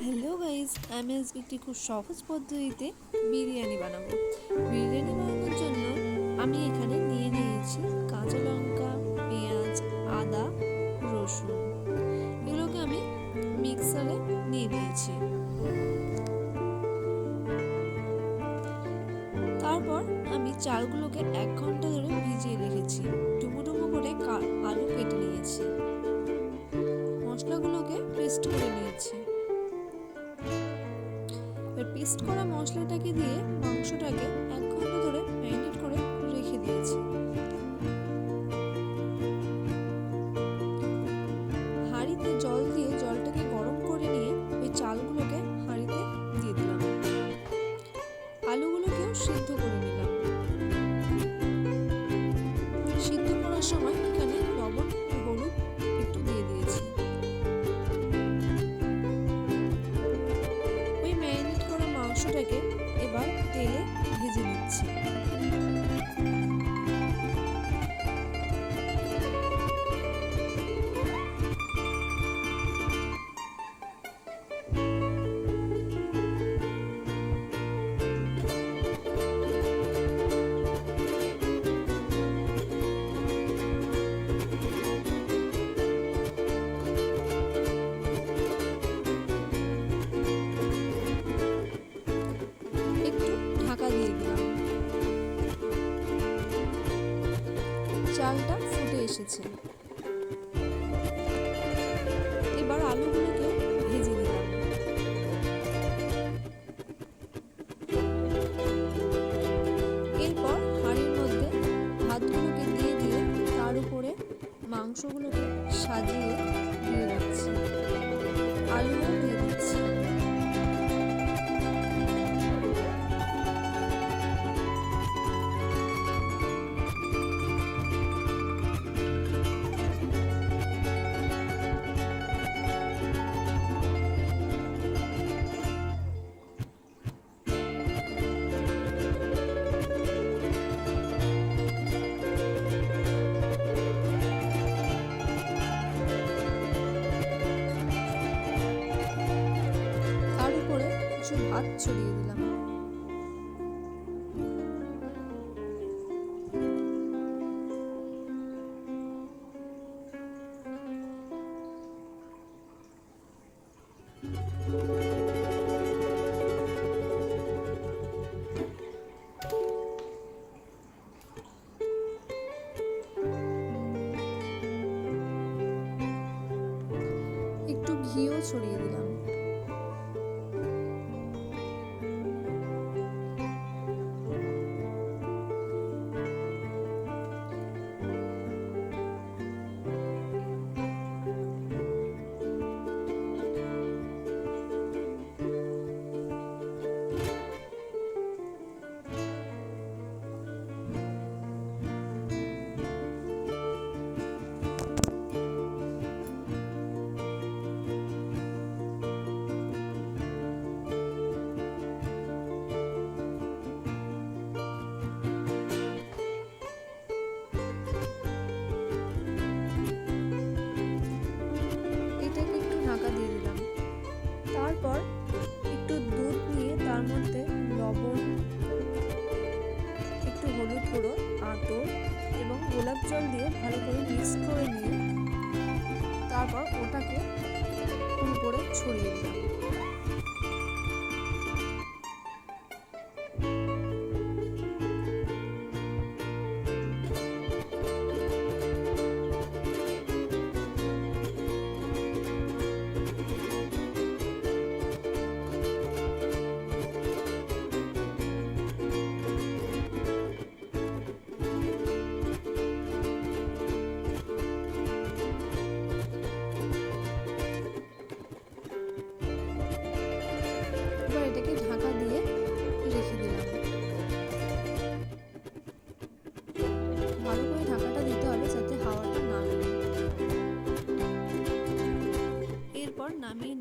Hello guys, আমি আজকে একটি খুব সহজ পদ্ধতিতে বিরিয়ানি বানাবো। বিরিয়ানি বানানোর জন্য আমি এখানে নিয়ে নিয়েছি কাঁচা লঙ্কা, পেঁয়াজ, আদা, রসুন। এগুলোকে আমি মিক্সারে নিয়ে নিয়েছি। তারপর আমি চালগুলোকে 1 ঘন্টা ধরে ভিজিয়ে রেখেছি। ডুমো ডুমো করে আলু কেটে নিয়েছি। মশলাগুলোকে পেস্ট করে নিয়েছি। পেস্ট করা মশলাটাকে দিয়ে মাংসটাকে 1 ঘন্টা ধরে ম্যারিনেট করে রেখে দিয়েছি। হাঁড়িতে জল দিয়ে জলটাকে গরম করে নিয়ে ওই চালগুলোকে হাঁড়িতে দিয়ে দিলাম। আলুগুলোকেও সিদ্ধ করে নিলাম। সিদ্ধ করার সময় এখানে লবণ ও হলুদ একটু দিয়ে দিয়েছি। ওই ম্যারিনেট করা মাংসটাকে এবার তেলে ভেজে নিচ্ছি। ঢাকা দিয়ে দিলাম। চালটা ফুটে এসেছে। এবার আলুগুলোকে ভেজে নিলাম। এরপর হাঁড়ির মধ্যে ভাতগুলোকে দিয়ে দিয়ে তার উপরে মাংসগুলোকে সাজিয়ে দিয়ে রাখছি। আলুও দিয়ে দিচ্ছি। ভাত ছড়িয়ে দিলাম। একটু ঘিও ছড়িয়ে দিলাম। তারপর একটু দুধ নিয়ে তার মধ্যে লবণ, একটু হলুদ গুঁড়ো, আতর এবং গোলাপ জল দিয়ে ভালো করে মিক্স করে নিয়ে তারপর ওটাকে উপরে ছড়িয়ে দিলাম। এটাকে ঢাকা দিয়ে রেখে দিলাম। ভালো করে ঢাকাটা দিতে হবে যাতে হাওয়াটা না বেরোয়। এরপর নামিয়ে